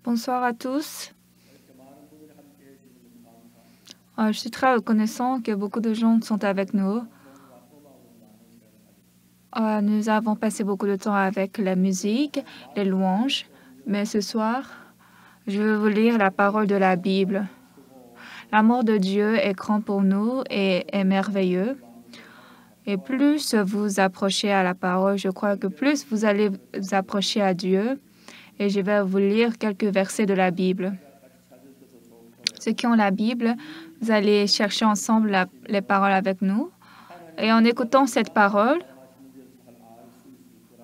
Bonsoir à tous. Je suis très reconnaissant que beaucoup de gens sont avec nous. Nous avons passé beaucoup de temps avec la musique, les louanges, mais ce soir, je veux vous lire la parole de la Bible. L'amour de Dieu est grand pour nous et est merveilleux. Et plus vous approchez à la parole, je crois que plus vous allez vous approcher à Dieu. Et je vais vous lire quelques versets de la Bible. Ceux qui ont la Bible, vous allez chercher ensemble les paroles avec nous. Et en écoutant cette parole,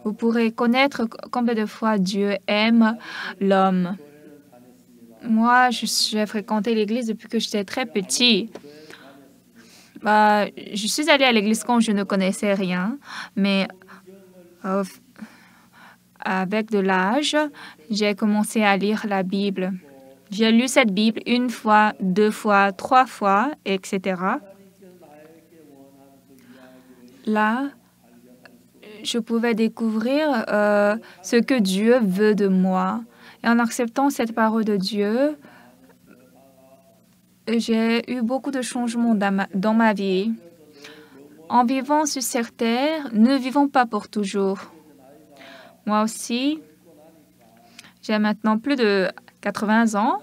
vous pourrez connaître combien de fois Dieu aime l'homme. Moi, j'ai fréquenté l'Église depuis que j'étais très petit. Je suis allée à l'Église quand je ne connaissais rien, mais avec de l'âge, j'ai commencé à lire la Bible. J'ai lu cette Bible 1 fois, 2 fois, 3 fois, etc. Là, je pouvais découvrir ce que Dieu veut de moi. Et en acceptant cette parole de Dieu, j'ai eu beaucoup de changements dans ma vie. En vivant sur cette terre, ne vivons pas pour toujours. Moi aussi, j'ai maintenant plus de 80 ans.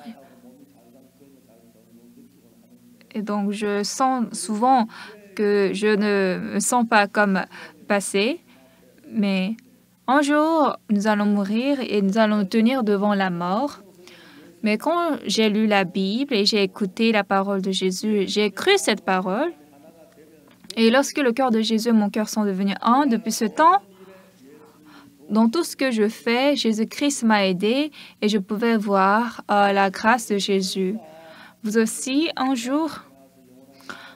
Et donc, je sens souvent que je ne me sens pas comme passé. Mais un jour, nous allons mourir et nous allons nous tenir devant la mort. Mais quand j'ai lu la Bible et j'ai écouté la parole de Jésus, j'ai cru cette parole. Et lorsque le cœur de Jésus et mon cœur sont devenus un, depuis ce temps, dans tout ce que je fais, Jésus-Christ m'a aidé et je pouvais voir la grâce de Jésus. Vous aussi, un jour,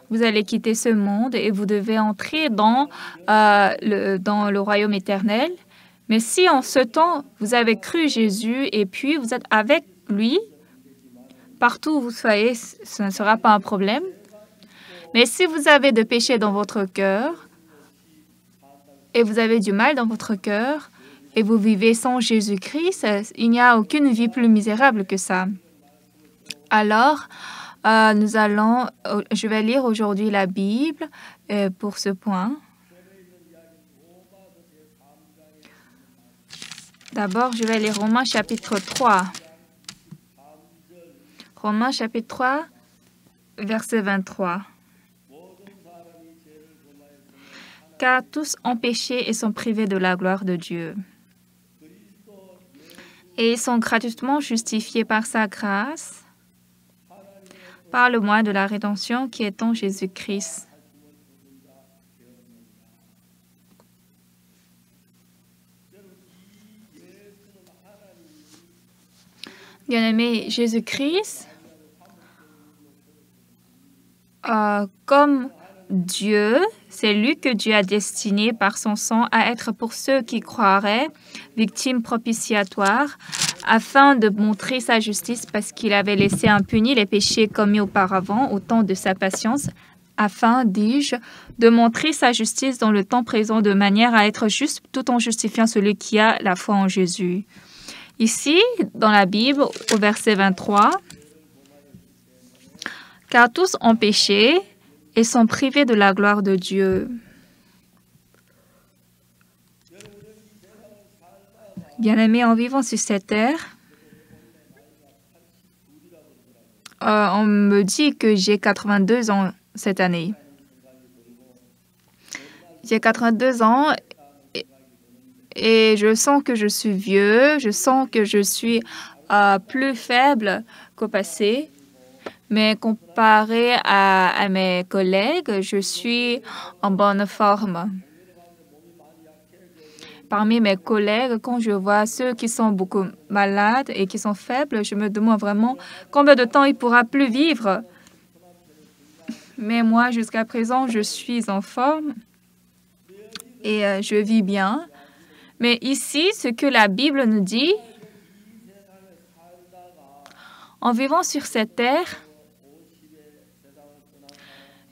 vous allez quitter ce monde et vous devez entrer dans le royaume éternel. Mais si en ce temps, vous avez cru Jésus et puis vous êtes avec lui, partout où vous soyez, ce ne sera pas un problème. Mais si vous avez de péché dans votre cœur et vous avez du mal dans votre cœur et vous vivez sans Jésus-Christ, il n'y a aucune vie plus misérable que ça. Alors, je vais lire aujourd'hui la Bible pour ce point. D'abord, je vais lire Romains chapitre 3. Romains chapitre 3, verset 23. Car tous ont péché et sont privés de la gloire de Dieu. Et ils sont gratuitement justifiés par sa grâce, par le moyen de la rédemption qui est en Jésus-Christ. Bien-aimé, Jésus-Christ, comme Dieu, c'est lui que Dieu a destiné par son sang à être pour ceux qui croiraient victime propitiatoire, afin de montrer sa justice parce qu'il avait laissé impunis les péchés commis auparavant au temps de sa patience, afin, dis-je, de montrer sa justice dans le temps présent de manière à être juste tout en justifiant celui qui a la foi en Jésus. Ici, dans la Bible, au verset 23, « Car tous ont péché et sont privés de la gloire de Dieu. » Bien-aimés, en vivant sur cette terre, on me dit que j'ai 82 ans cette année. J'ai 82 ans et je sens que je suis vieux, je sens que je suis plus faible qu'au passé. Mais comparé à mes collègues, je suis en bonne forme. Parmi mes collègues, quand je vois ceux qui sont beaucoup malades et qui sont faibles, je me demande vraiment combien de temps il pourra plus vivre. Mais moi, jusqu'à présent, je suis en forme et je vis bien. Mais ici, ce que la Bible nous dit, en vivant sur cette terre,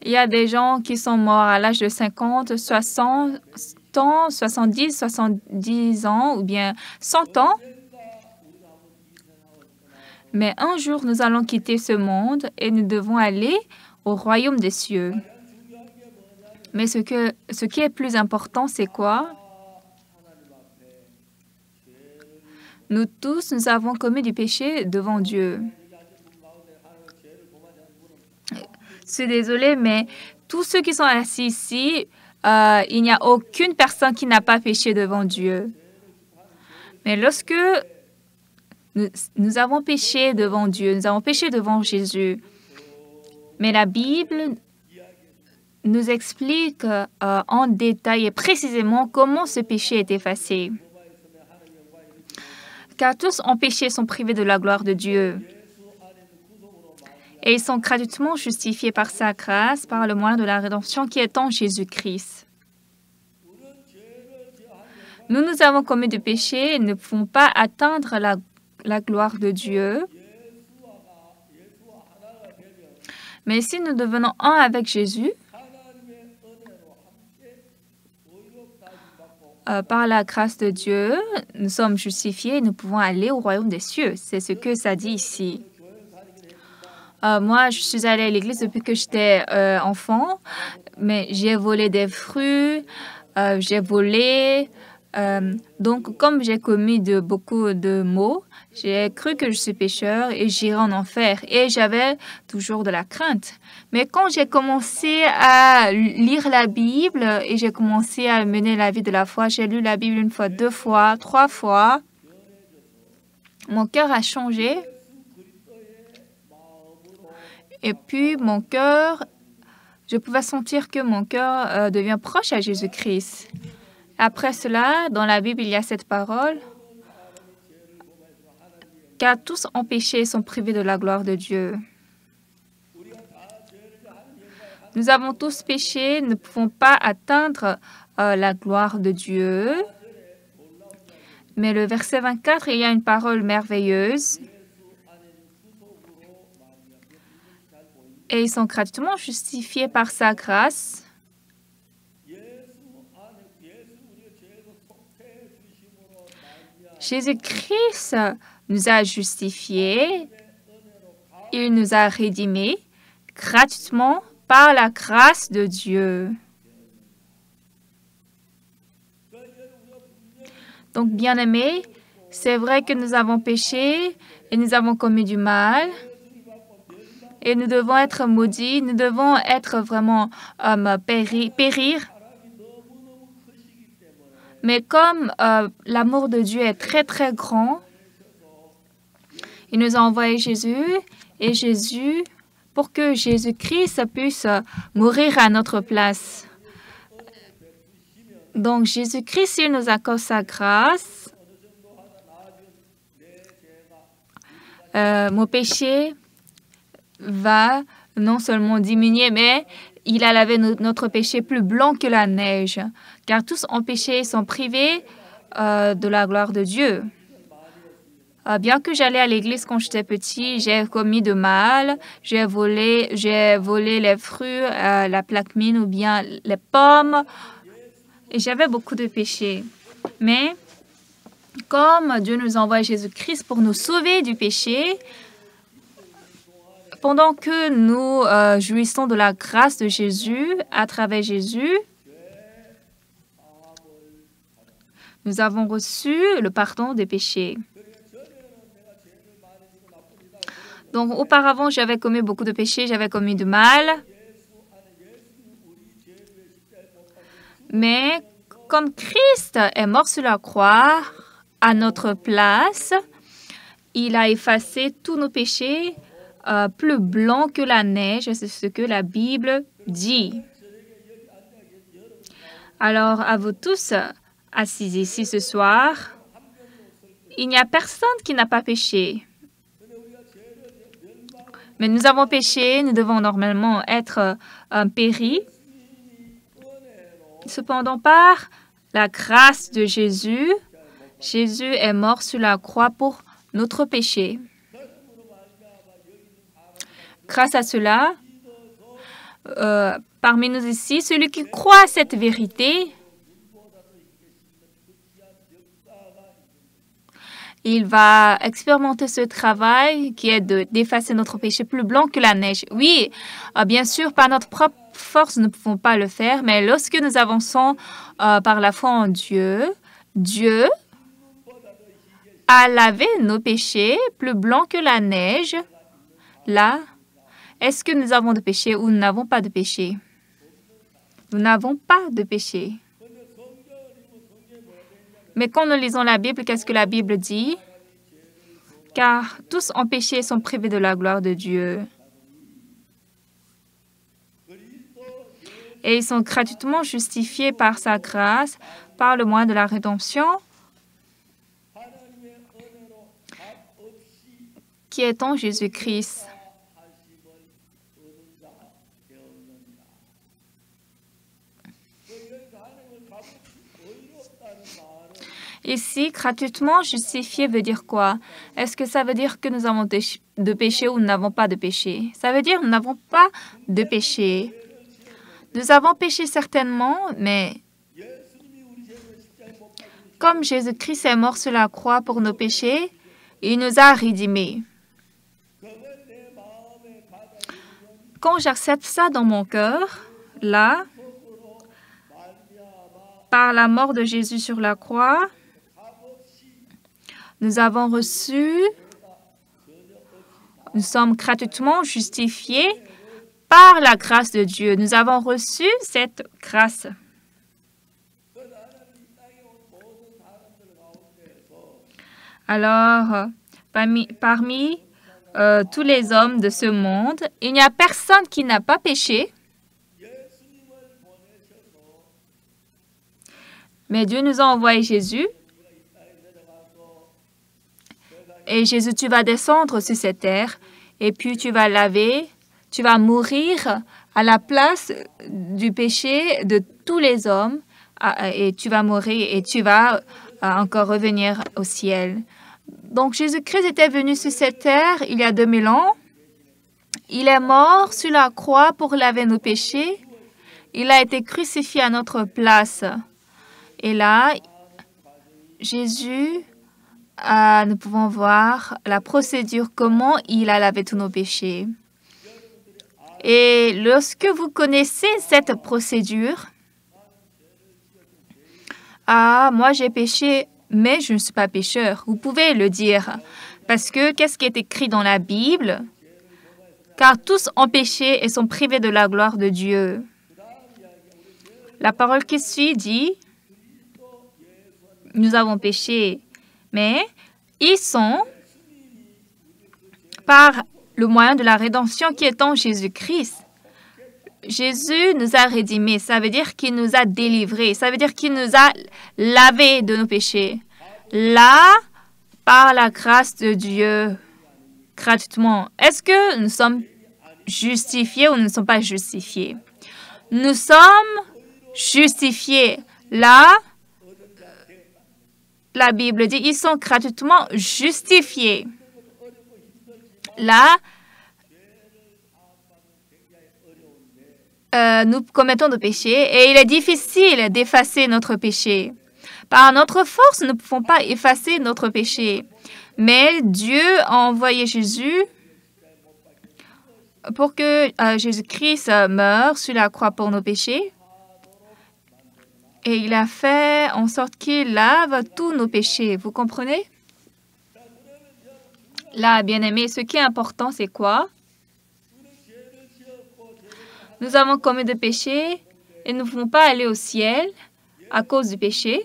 il y a des gens qui sont morts à l'âge de 50, 60 ans, 70 ans ou bien 100 ans. Mais un jour, nous allons quitter ce monde et nous devons aller au royaume des cieux. Mais ce qui est plus important, c'est quoi? Nous tous, nous avons commis du péché devant Dieu. Je suis désolée, mais tous ceux qui sont assis ici, il n'y a aucune personne qui n'a pas péché devant Dieu. Mais lorsque nous avons péché devant Dieu, nous avons péché devant Jésus, mais la Bible nous explique en détail et précisément comment ce péché est effacé. Car tous ont péché et sont privés de la gloire de Dieu. Et ils sont gratuitement justifiés par sa grâce, par le moyen de la rédemption qui est en Jésus-Christ. Nous avons commis du péché et ne pouvons pas atteindre la gloire de Dieu. Mais si nous devenons un avec Jésus, par la grâce de Dieu, nous sommes justifiés et nous pouvons aller au royaume des cieux. C'est ce que ça dit ici. Moi, je suis allée à l'église depuis que j'étais enfant, mais j'ai volé des fruits, j'ai volé. Donc, comme j'ai commis beaucoup de maux, j'ai cru que je suis pécheur et j'irai en enfer. Et j'avais toujours de la crainte. Mais quand j'ai commencé à lire la Bible et j'ai commencé à mener la vie de la foi, j'ai lu la Bible 1 fois, 2 fois, 3 fois, mon cœur a changé. Et puis, mon cœur, je pouvais sentir que mon cœur devient proche à Jésus-Christ. Après cela, dans la Bible, il y a cette parole. Car tous ont péché et sont privés de la gloire de Dieu. Nous avons tous péché, nous ne pouvons pas atteindre la gloire de Dieu. Mais le verset 24, il y a une parole merveilleuse. Et ils sont gratuitement justifiés par sa grâce. Jésus-Christ nous a justifiés, il nous a rédimés gratuitement par la grâce de Dieu. Donc, bien-aimés, c'est vrai que nous avons péché et nous avons commis du mal. Et nous devons être maudits, nous devons être vraiment périr. Mais comme l'amour de Dieu est très, très grand, il nous a envoyé Jésus et Jésus, pour que Jésus-Christ puisse mourir à notre place. Donc, Jésus-Christ, il nous accorde sa grâce. Mon péché va non seulement diminuer, mais il a lavé notre péché plus blanc que la neige. Car tous ont péché et sont privés de la gloire de Dieu. Bien que j'allais à l'église quand j'étais petit, j'ai commis de mal. J'ai volé les fruits, la plaque mine ou bien les pommes. Et j'avais beaucoup de péchés. Mais comme Dieu nous envoie Jésus-Christ pour nous sauver du péché, pendant que nous jouissons de la grâce de Jésus, à travers Jésus, nous avons reçu le pardon des péchés. Donc, auparavant, j'avais commis beaucoup de péchés, j'avais commis du mal. Mais comme Christ est mort sur la croix à notre place, il a effacé tous nos péchés plus blancs que la neige. C'est ce que la Bible dit. Alors, à vous tous assis ici ce soir, il n'y a personne qui n'a pas péché. Mais nous avons péché, nous devons normalement être péris. Cependant, par la grâce de Jésus, Jésus est mort sur la croix pour notre péché. Grâce à cela, parmi nous ici, celui qui croit à cette vérité, il va expérimenter ce travail qui est d'effacer notre péché plus blanc que la neige. Oui, bien sûr, par notre propre force, nous ne pouvons pas le faire, mais lorsque nous avançons par la foi en Dieu, Dieu a lavé nos péchés plus blancs que la neige. Là, est-ce que nous avons de péché ou nous n'avons pas de péché? Nous n'avons pas de péché. Mais quand nous lisons la Bible, qu'est-ce que la Bible dit? Car tous ont péché et sont privés de la gloire de Dieu. Et ils sont gratuitement justifiés par sa grâce, par le moyen de la rédemption, qui est en Jésus-Christ. Ici, gratuitement justifié veut dire quoi? Est-ce que ça veut dire que nous avons de péché ou nous n'avons pas de péché? Ça veut dire que nous n'avons pas de péché. Nous avons péché certainement, mais comme Jésus-Christ est mort sur la croix pour nos péchés, il nous a rédimés. Quand j'accepte ça dans mon cœur, là, par la mort de Jésus sur la croix, nous sommes gratuitement justifiés par la grâce de Dieu. Nous avons reçu cette grâce. Alors, parmi tous les hommes de ce monde, il n'y a personne qui n'a pas péché. Mais Dieu nous a envoyé Jésus. Et Jésus, tu vas descendre sur cette terre et puis tu vas laver, tu vas mourir à la place du péché de tous les hommes et tu vas mourir et tu vas encore revenir au ciel. Donc Jésus-Christ était venu sur cette terre il y a 2000 ans. Il est mort sur la croix pour laver nos péchés. Il a été crucifié à notre place. Et là, Jésus, nous pouvons voir la procédure, comment il a lavé tous nos péchés. Et lorsque vous connaissez cette procédure, moi j'ai péché, mais je ne suis pas pécheur. Vous pouvez le dire. Parce que qu'est-ce qui est écrit dans la Bible? Car tous ont péché et sont privés de la gloire de Dieu. La parole qui suit dit, nous avons péché, mais ils sont par le moyen de la rédemption qui est en Jésus-Christ. Jésus nous a rédimés. Ça veut dire qu'il nous a délivrés. Ça veut dire qu'il nous a lavés de nos péchés. Là, par la grâce de Dieu, gratuitement. Est-ce que nous sommes justifiés ou nous ne sommes pas justifiés? Nous sommes justifiés. Là, la Bible dit, ils sont gratuitement justifiés. Là, nous commettons des péchés et il est difficile d'effacer notre péché. Par notre force, nous ne pouvons pas effacer notre péché. Mais Dieu a envoyé Jésus pour que Jésus-Christ meure sur la croix pour nos péchés. Et il a fait en sorte qu'il lave tous nos péchés. Vous comprenez? Là, bien-aimés, ce qui est important, c'est quoi? Nous avons commis des péchés et nous ne pouvons pas aller au ciel à cause du péché.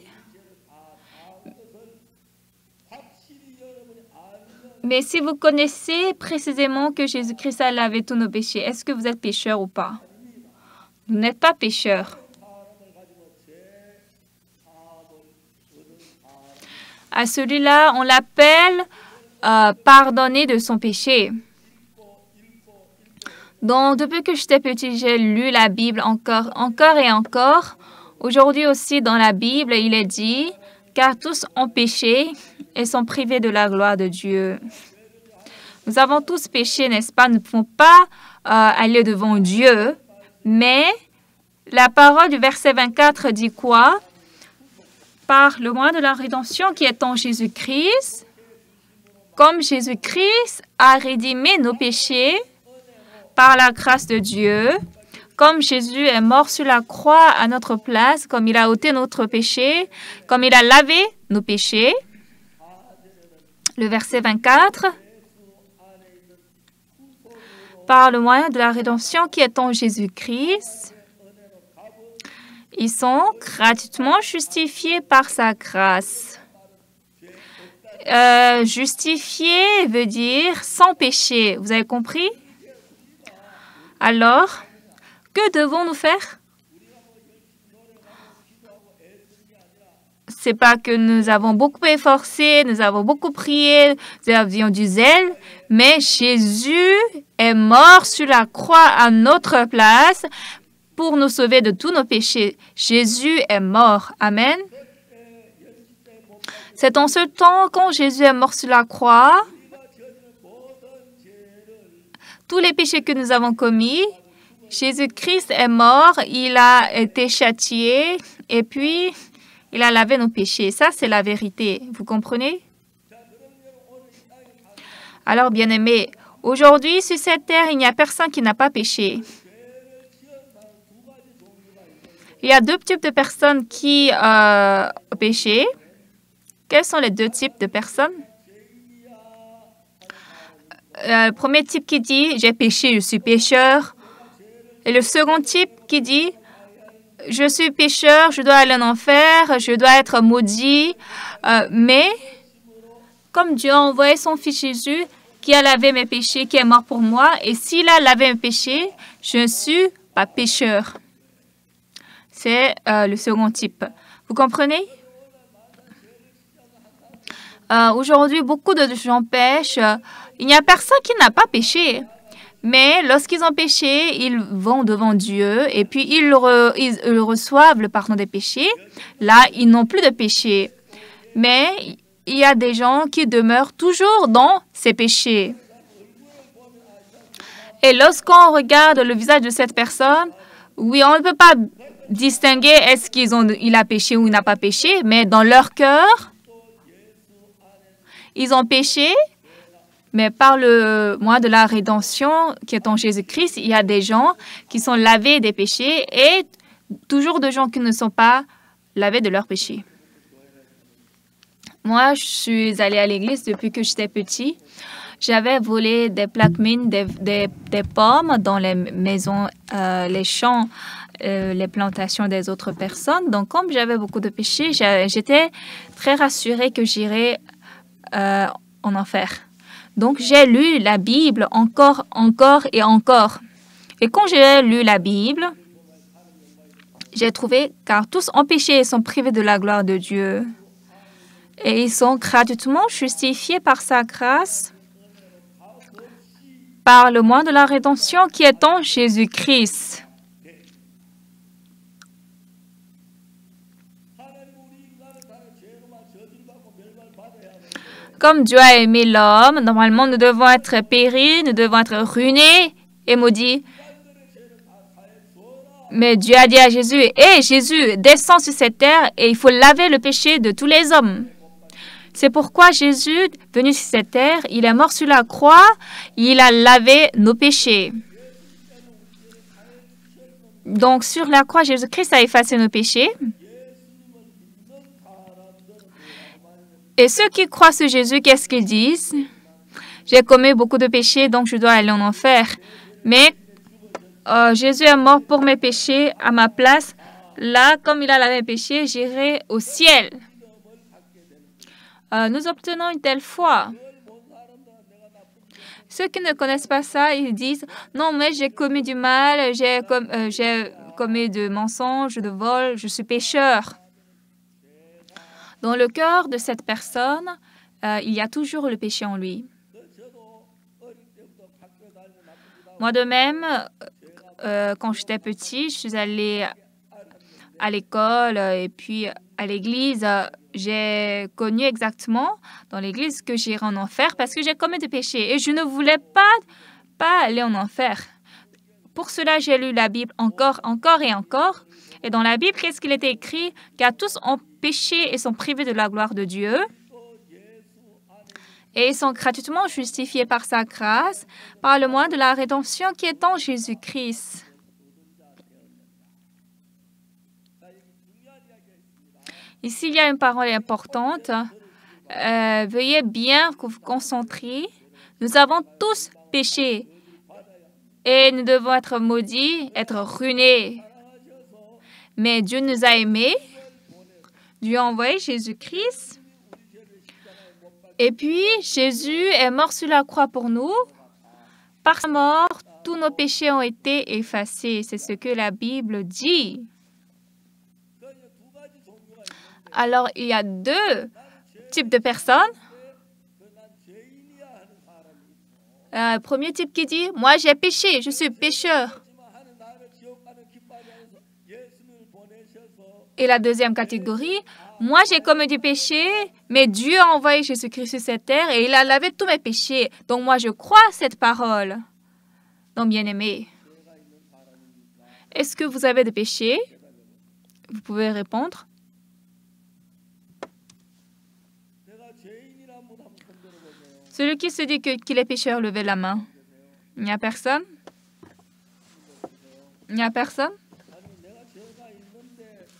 Mais si vous connaissez précisément que Jésus-Christ a lavé tous nos péchés, est-ce que vous êtes pécheur ou pas? Vous n'êtes pas pécheur. À celui-là, on l'appelle pardonné de son péché. Donc, depuis que j'étais petit, j'ai lu la Bible encore et encore. Aujourd'hui aussi, dans la Bible, il est dit, car tous ont péché et sont privés de la gloire de Dieu. Nous avons tous péché, n'est-ce pas? Nous ne pouvons pas aller devant Dieu, mais la parole du verset 24 dit quoi? Par le moyen de la rédemption qui est en Jésus-Christ, comme Jésus-Christ a rédimé nos péchés par la grâce de Dieu, comme Jésus est mort sur la croix à notre place, comme il a ôté notre péché, comme il a lavé nos péchés. Le verset 24. Par le moyen de la rédemption qui est en Jésus-Christ, ils sont gratuitement justifiés par sa grâce. Justifié veut dire sans péché. Vous avez compris? Alors, que devons-nous faire? C'est pas que nous avons beaucoup efforcé, nous avons beaucoup prié, nous avions du zèle, mais Jésus est mort sur la croix à notre place pour nous sauver de tous nos péchés. Jésus est mort. Amen. C'est en ce temps, quand Jésus est mort sur la croix, tous les péchés que nous avons commis, Jésus-Christ est mort, il a été châtié et puis il a lavé nos péchés. Ça, c'est la vérité. Vous comprenez? Alors, bien-aimés, aujourd'hui, sur cette terre, il n'y a personne qui n'a pas péché. Il y a deux types de personnes qui ont péché. Quels sont les deux types de personnes? Le premier type qui dit « j'ai péché, je suis pécheur ». Et le second type qui dit « je suis pécheur, je dois aller en enfer, je dois être maudit. Mais comme Dieu a envoyé son Fils Jésus qui a lavé mes péchés, qui est mort pour moi, et s'il a lavé mes péchés, je ne suis pas pécheur. » C'est le second type. Vous comprenez? Aujourd'hui, beaucoup de gens pêchent. Il n'y a personne qui n'a pas péché. Mais lorsqu'ils ont péché, ils vont devant Dieu et puis ils reçoivent le pardon des péchés. Là, ils n'ont plus de péché. Mais il y a des gens qui demeurent toujours dans ces péchés. Et lorsqu'on regarde le visage de cette personne, oui, on ne peut pas distinguer est-ce qu'il a péché ou il n'a pas péché, mais dans leur cœur, ils ont péché, mais par le moyen de la rédemption qui est en Jésus-Christ, il y a des gens qui sont lavés des péchés et toujours des gens qui ne sont pas lavés de leurs péchés. Moi, je suis allée à l'église depuis que j'étais petit. J'avais volé des plaques mines, des pommes dans les maisons, les champs, les plantations des autres personnes. Donc, comme j'avais beaucoup de péchés, j'étais très rassurée que j'irais en enfer. Donc, j'ai lu la Bible encore et encore. Et quand j'ai lu la Bible, j'ai trouvé car tous ont péché et sont privés de la gloire de Dieu. Et ils sont gratuitement justifiés par sa grâce, par le moyen de la rédemption qui est en Jésus-Christ. Comme Dieu a aimé l'homme, normalement nous devons être péris, nous devons être ruinés et maudits. Mais Dieu a dit à Jésus, « Hé, Jésus, descends sur cette terre et il faut laver le péché de tous les hommes. » C'est pourquoi Jésus, venu sur cette terre, il est mort sur la croix, il a lavé nos péchés. Donc, sur la croix, Jésus-Christ a effacé nos péchés. Et ceux qui croient sur Jésus, qu'est-ce qu'ils disent? J'ai commis beaucoup de péchés, donc je dois aller en enfer. Mais Jésus est mort pour mes péchés à ma place. Là, comme il a lavé mes péchés, j'irai au ciel. Nous obtenons une telle foi. Ceux qui ne connaissent pas ça, ils disent « Non, mais j'ai commis du mal, j'ai commis de mensonges, de vol, je suis pécheur. » Dans le cœur de cette personne, il y a toujours le péché en lui. Moi de même, quand j'étais petit, je suis allée à l'école et puis à l'église. J'ai connu exactement dans l'église que j'irai en enfer parce que j'ai commis des péchés et je ne voulais pas aller en enfer. Pour cela, j'ai lu la Bible encore et encore. Et dans la Bible, qu'est-ce qu'il était écrit? Car tous ont péché et sont privés de la gloire de Dieu. et ils sont gratuitement justifiés par sa grâce, par le moyen de la rédemption qui est en Jésus-Christ. Ici, il y a une parole importante. Veuillez bien vous concentrer. Nous avons tous péché et nous devons être maudits, être ruinés. Mais Dieu nous a aimés. Dieu a envoyé Jésus-Christ. Et puis, Jésus est mort sur la croix pour nous. Par sa mort, tous nos péchés ont été effacés. C'est ce que la Bible dit. Alors, il y a deux types de personnes. Premier type qui dit, moi j'ai péché, je suis pécheur. Et la deuxième catégorie, moi j'ai commis du péché, mais Dieu a envoyé Jésus-Christ sur cette terre et il a lavé tous mes péchés. Donc moi je crois cette parole. Donc bien-aimés, est-ce que vous avez des péchés? Vous pouvez répondre. Celui qui se dit qu'il est pécheur, levez la main. Il n'y a personne? Il n'y a personne?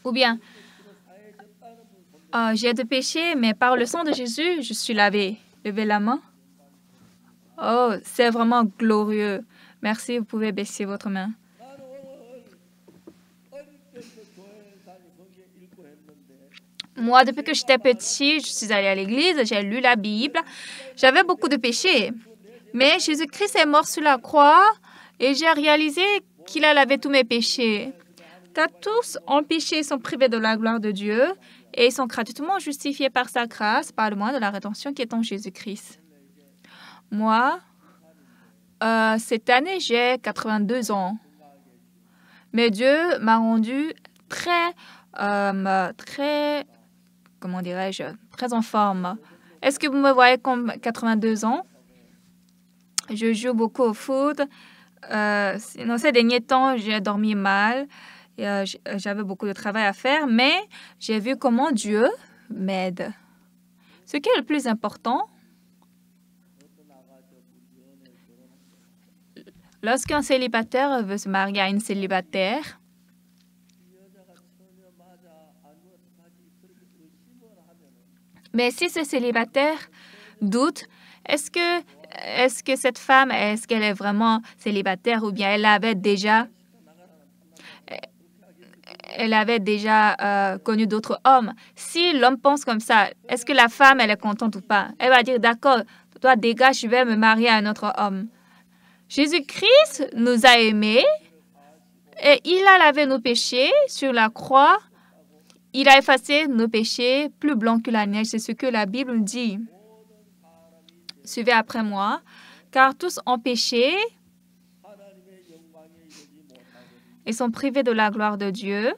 Ou bien, j'ai de péché, mais par le sang de Jésus, je suis lavé. Levez la main. Oh, c'est vraiment glorieux. Merci, vous pouvez baisser votre main. Moi, depuis que j'étais petit, je suis allée à l'église, j'ai lu la Bible. J'avais beaucoup de péchés. Mais Jésus-Christ est mort sur la croix et j'ai réalisé qu'il a lavé tous mes péchés. Car tous ont péché et sont privés de la gloire de Dieu et ils sont gratuitement justifiés par sa grâce, par le moyen de la rédemption qui est en Jésus-Christ. Moi, cette année, j'ai 82 ans. Mais Dieu m'a rendu très, comment dirais-je, très en forme. Est-ce que vous me voyez comme 82 ans? Je joue beaucoup au foot. Dans ces derniers temps, j'ai dormi mal. J'avais beaucoup de travail à faire, mais j'ai vu comment Dieu m'aide. Ce qui est le plus important, lorsqu'un célibataire veut se marier à une célibataire, mais si ce célibataire doute, est-ce que cette femme, est-ce qu'elle est vraiment célibataire ou bien elle avait déjà connu d'autres hommes? Si l'homme pense comme ça, est-ce que la femme, elle est contente ou pas? Elle va dire, d'accord, toi dégage, je vais me marier à un autre homme. Jésus-Christ nous a aimés et il a lavé nos péchés sur la croix. Il a effacé nos péchés plus blancs que la neige. C'est ce que la Bible dit. Suivez après moi, car tous ont péché et sont privés de la gloire de Dieu.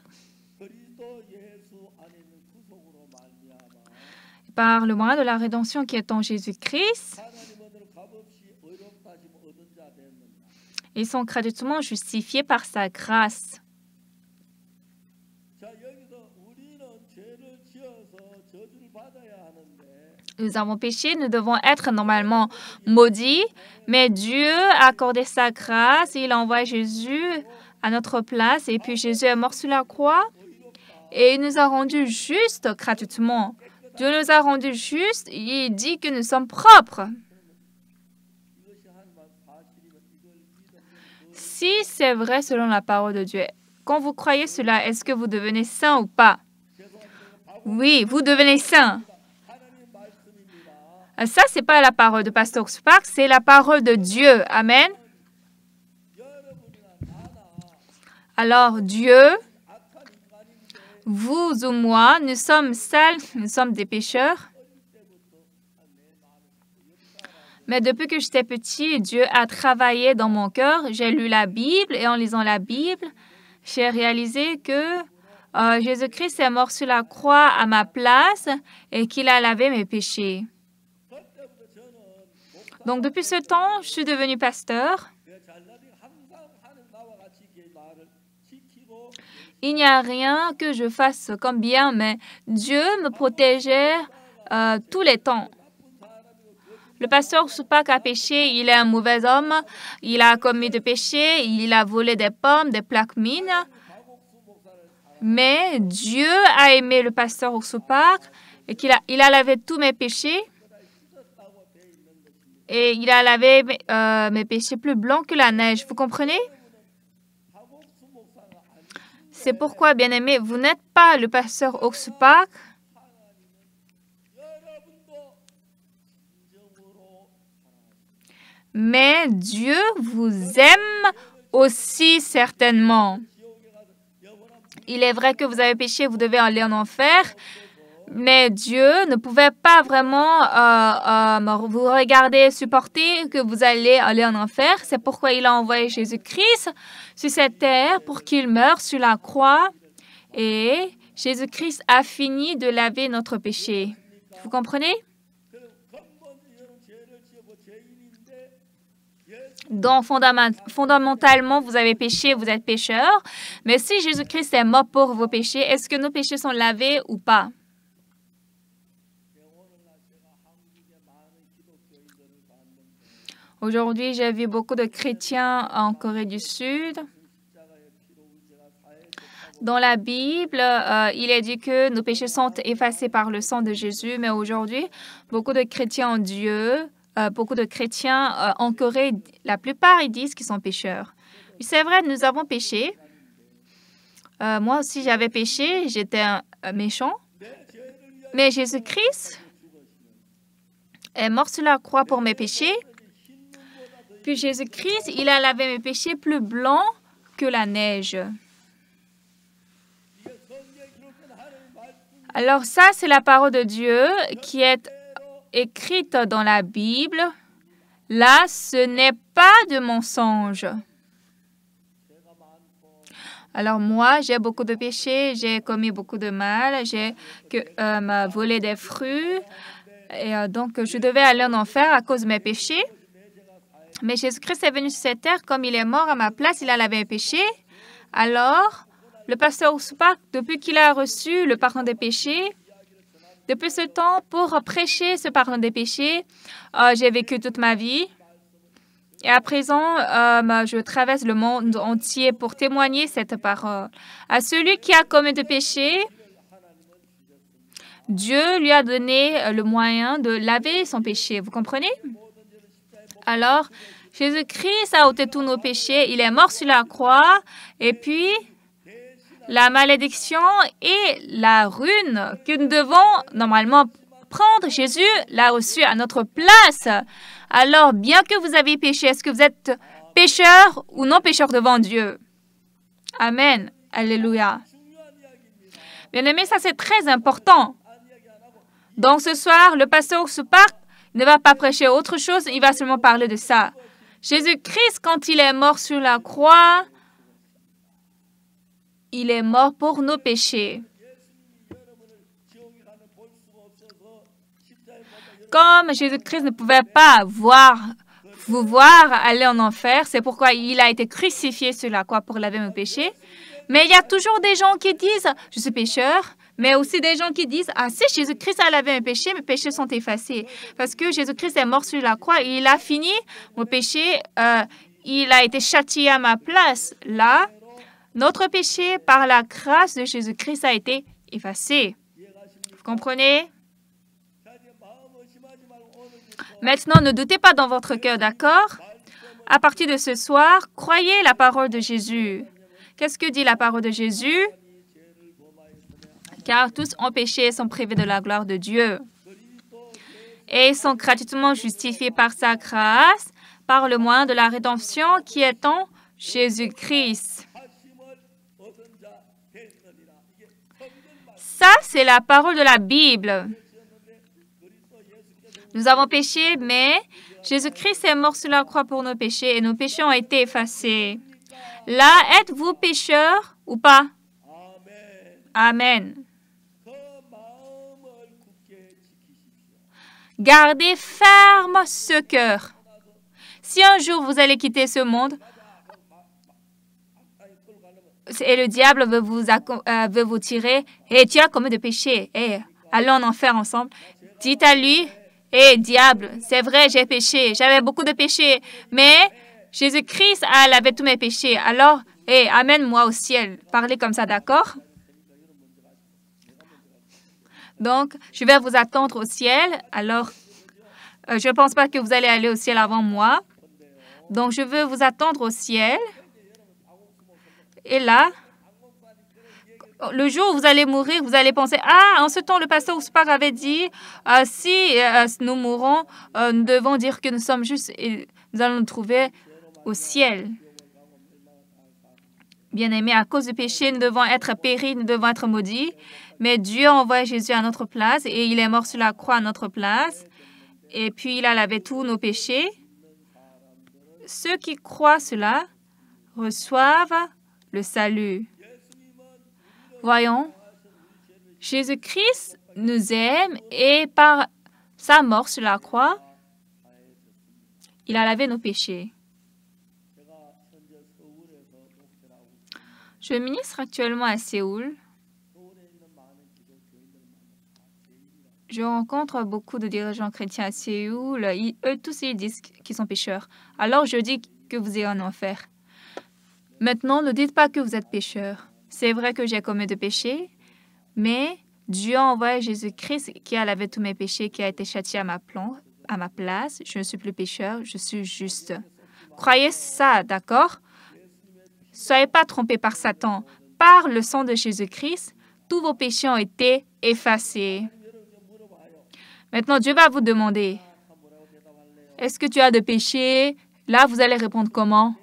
Par le moyen de la rédemption qui est en Jésus-Christ, ils sont gratuitement justifiés par sa grâce. Nous avons péché, nous devons être normalement maudits, mais Dieu a accordé sa grâce, il a envoyé Jésus à notre place, et puis Jésus est mort sur la croix, et il nous a rendus justes gratuitement. Dieu nous a rendus justes, il dit que nous sommes propres. Si c'est vrai selon la parole de Dieu, quand vous croyez cela, est-ce que vous devenez saint ou pas? Oui, vous devenez saint. Ça, ce n'est pas la parole de Pasteur Sparks, c'est la parole de Dieu. Amen. Alors, Dieu, vous ou moi, nous sommes sales, nous sommes des pécheurs. Mais depuis que j'étais petit, Dieu a travaillé dans mon cœur. J'ai lu la Bible et en lisant la Bible, j'ai réalisé que Jésus-Christ est mort sur la croix à ma place et qu'il a lavé mes péchés. Donc, depuis ce temps, je suis devenu pasteur. Il n'y a rien que je fasse comme bien, mais Dieu me protégeait tous les temps. le pasteur Soupak a péché, il est un mauvais homme, il a commis des péchés, il a volé des pommes, des plaques mines. Mais Dieu a aimé le pasteur Soupak et il a lavé tous mes péchés. Et il a lavé mes péchés plus blancs que la neige. Vous comprenez? C'est pourquoi, bien-aimés, vous n'êtes pas le pasteur Soupak. Mais Dieu vous aime aussi certainement. Il est vrai que vous avez péché, vous devez aller en enfer. Mais Dieu ne pouvait pas vraiment vous regarder, supporter que vous allez aller en enfer. C'est pourquoi il a envoyé Jésus-Christ sur cette terre pour qu'il meure sur la croix. Et Jésus-Christ a fini de laver notre péché. Vous comprenez? Donc, fondamentalement, vous avez péché, vous êtes pécheur. Mais si Jésus-Christ est mort pour vos péchés, est-ce que nos péchés sont lavés ou pas? Aujourd'hui, j'ai vu beaucoup de chrétiens en Corée du Sud. Dans la Bible, il est dit que nos péchés sont effacés par le sang de Jésus. Mais aujourd'hui, beaucoup de chrétiens en Dieu, beaucoup de chrétiens en Corée, la plupart, ils disent qu'ils sont pécheurs. C'est vrai, nous avons péché. Moi aussi, j'avais péché, j'étais un méchant. Mais Jésus-Christ est mort sur la croix pour mes péchés. Puis Jésus-Christ, il a lavé mes péchés plus blancs que la neige. Alors ça, c'est la parole de Dieu qui est écrite dans la Bible. Là, ce n'est pas de mensonge. Alors moi, j'ai beaucoup de péchés, j'ai commis beaucoup de mal, j'ai volé des fruits. Et donc, je devais aller en enfer à cause de mes péchés. Mais Jésus-Christ est venu sur cette terre, comme il est mort à ma place, il a lavé mes péchés. Alors, le pasteur Soupak, depuis qu'il a reçu le pardon des péchés, depuis ce temps, pour prêcher ce pardon des péchés, j'ai vécu toute ma vie. Et à présent, je traverse le monde entier pour témoigner cette parole. À celui qui a commis des péchés, Dieu lui a donné le moyen de laver son péché. Vous comprenez? Alors, Jésus-Christ a ôté tous nos péchés. Il est mort sur la croix. Et puis, la malédiction et la ruine que nous devons normalement prendre, Jésus l'a reçu à notre place. Alors, bien que vous avez péché, est-ce que vous êtes pécheur ou non pécheur devant Dieu? Amen. Alléluia. Bien-aimés, ça c'est très important. Donc, ce soir, le pasteur Soupak ne va pas prêcher autre chose, il va seulement parler de ça. Jésus-Christ, quand il est mort sur la croix, il est mort pour nos péchés. Comme Jésus-Christ ne pouvait pas vous voir aller en enfer, c'est pourquoi il a été crucifié sur la croix pour laver mes péchés. Mais il y a toujours des gens qui disent « Je suis pécheur », mais aussi des gens qui disent « Ah, si Jésus-Christ a lavé mes péchés sont effacés. » Parce que Jésus-Christ est mort sur la croix et il a fini mon péché, il a été châtié à ma place. Là, notre péché, par la grâce de Jésus-Christ, a été effacé. Vous comprenez? Maintenant, ne doutez pas dans votre cœur, d'accord? À partir de ce soir, croyez la parole de Jésus. Qu'est-ce que dit la parole de Jésus? Car tous ont péché et sont privés de la gloire de Dieu. Et ils sont gratuitement justifiés par sa grâce, par le moyen de la rédemption qui est en Jésus-Christ. Ça, c'est la parole de la Bible. Nous avons péché, mais Jésus-Christ est mort sur la croix pour nos péchés et nos péchés ont été effacés. Là, êtes-vous pécheur ou pas? Amen. Gardez ferme ce cœur. Si un jour vous allez quitter ce monde et le diable veut vous tirer, et tu as commis de péché, et allons en enfer ensemble, dites à lui, Hé, diable, c'est vrai, j'ai péché. J'avais beaucoup de péchés. Mais Jésus-Christ a lavé tous mes péchés. Alors, amène-moi au ciel. Parlez comme ça, d'accord? Donc, je vais vous attendre au ciel. Alors, je ne pense pas que vous allez aller au ciel avant moi. Donc, je veux vous attendre au ciel. Et là, le jour où vous allez mourir, vous allez penser, ah, en ce temps, le pasteur Ouspak avait dit, si nous mourons, nous devons dire que nous sommes justes et nous allons nous trouver au ciel. Bien-aimés, à cause du péché, nous devons être péris, nous devons être maudits. Mais Dieu a envoyé Jésus à notre place et il est mort sur la croix à notre place. Et puis, il a lavé tous nos péchés. Ceux qui croient cela reçoivent le salut. Voyons, Jésus-Christ nous aime et par sa mort sur la croix, il a lavé nos péchés. Je ministre actuellement à Séoul. Je rencontre beaucoup de dirigeants chrétiens à Séoul. Eux tous, ils disent qu'ils sont pécheurs. Alors, je dis que vous irez en enfer. Maintenant, ne dites pas que vous êtes pécheurs. C'est vrai que j'ai commis de péchés, mais Dieu a envoyé Jésus-Christ qui a lavé tous mes péchés, qui a été châtié à ma place. Je ne suis plus pécheur, je suis juste. Croyez ça, d'accord? Soyez pas trompés par Satan. Par le sang de Jésus-Christ, tous vos péchés ont été effacés. Maintenant, Dieu va vous demander, est-ce que tu as de péché? Là, vous allez répondre comment?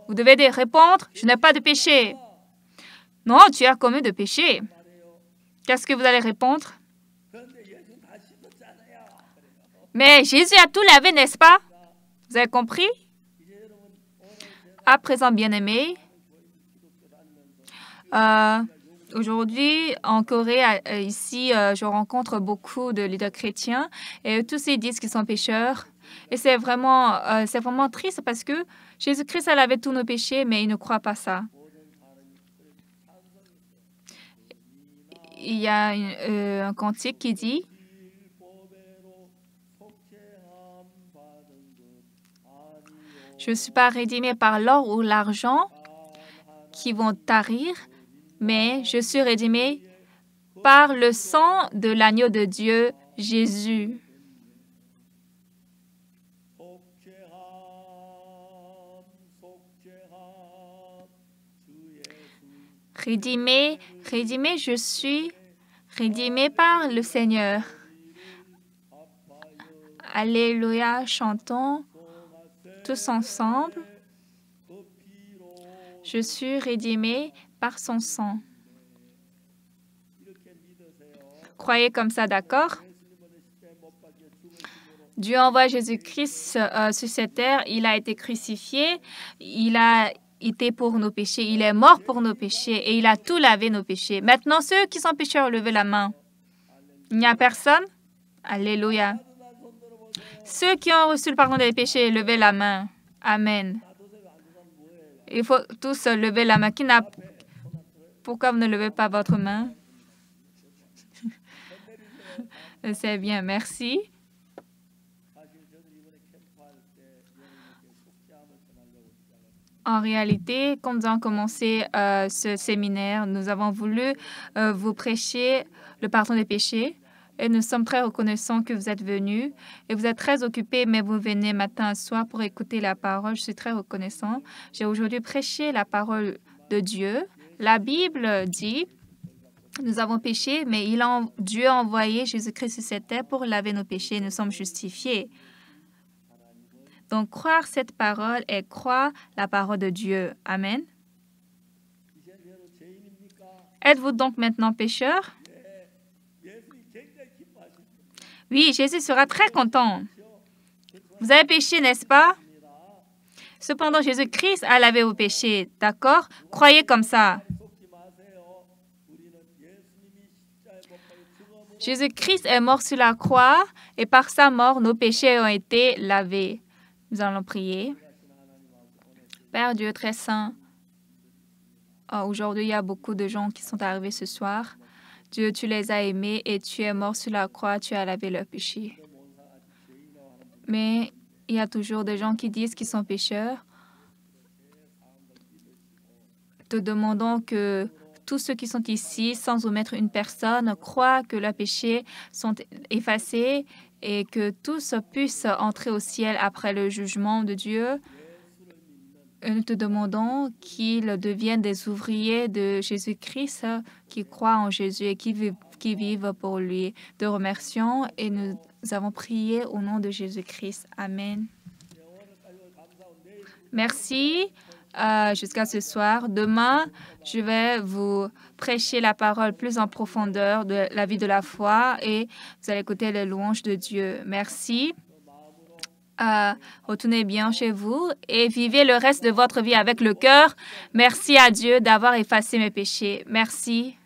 Vous devez répondre, je n'ai pas de péché. Non, tu as commis de péché. Qu'est-ce que vous allez répondre? Mais Jésus a tout lavé, n'est-ce pas? Vous avez compris? À présent, bien-aimés, aujourd'hui, en Corée, ici, je rencontre beaucoup de leaders chrétiens et tous ils disent qu'ils sont pécheurs. Et c'est vraiment triste parce que Jésus-Christ a lavé tous nos péchés, mais ils ne croient pas ça. Il y a un cantique qui dit « Je ne suis pas rédimé par l'or ou l'argent qui vont tarir, mais je suis rédimé par le sang de l'agneau de Dieu, Jésus. » Rédimé, je suis rédimé par le Seigneur. Alléluia, chantons tous ensemble. Je suis rédimé par son sang. Croyez comme ça, d'accord? Dieu envoie Jésus-Christ sur cette terre. Il a été crucifié. Il a été pour nos péchés. Il est mort pour nos péchés et il a tout lavé nos péchés. Maintenant, ceux qui sont pécheurs, levez la main. Il n'y a personne? Alléluia. Ceux qui ont reçu le pardon des péchés, levez la main. Amen. Il faut tous lever la main. Pourquoi vous ne levez pas votre main? C'est bien, merci. En réalité, quand nous avons commencé ce séminaire, nous avons voulu vous prêcher le pardon des péchés et nous sommes très reconnaissants que vous êtes venus et vous êtes très occupés, mais vous venez matin et soir pour écouter la parole. Je suis très reconnaissant. J'ai aujourd'hui prêché la parole de Dieu. La Bible dit, nous avons péché, mais Dieu a envoyé Jésus-Christ sur cette terre pour laver nos péchés. Nous sommes justifiés. Donc, croire cette parole et croire la parole de Dieu. Amen. Êtes-vous donc maintenant pécheur? Oui, Jésus sera très content. Vous avez péché, n'est-ce pas? Cependant, Jésus-Christ a lavé vos péchés, d'accord? Croyez comme ça. Jésus-Christ est mort sur la croix et par sa mort, nos péchés ont été lavés. Nous allons prier. Père Dieu très saint, aujourd'hui, il y a beaucoup de gens qui sont arrivés ce soir. Dieu, tu les as aimés et tu es mort sur la croix, tu as lavé leurs péchés. Mais il y a toujours des gens qui disent qu'ils sont pécheurs. Te demandons que tous ceux qui sont ici, sans omettre une personne, croient que leurs péchés sont effacés et que tous puissent entrer au ciel après le jugement de Dieu. Et nous te demandons qu'ils deviennent des ouvriers de Jésus-Christ, qui croient en Jésus et qui vivent pour lui. Te remercions et nous avons prié au nom de Jésus-Christ. Amen. Merci. Jusqu'à ce soir. Demain, je vais vous prêcher la parole plus en profondeur de la vie de la foi et vous allez écouter les louanges de Dieu. Merci. Retournez bien chez vous et vivez le reste de votre vie avec le cœur. Merci à Dieu d'avoir effacé mes péchés. Merci.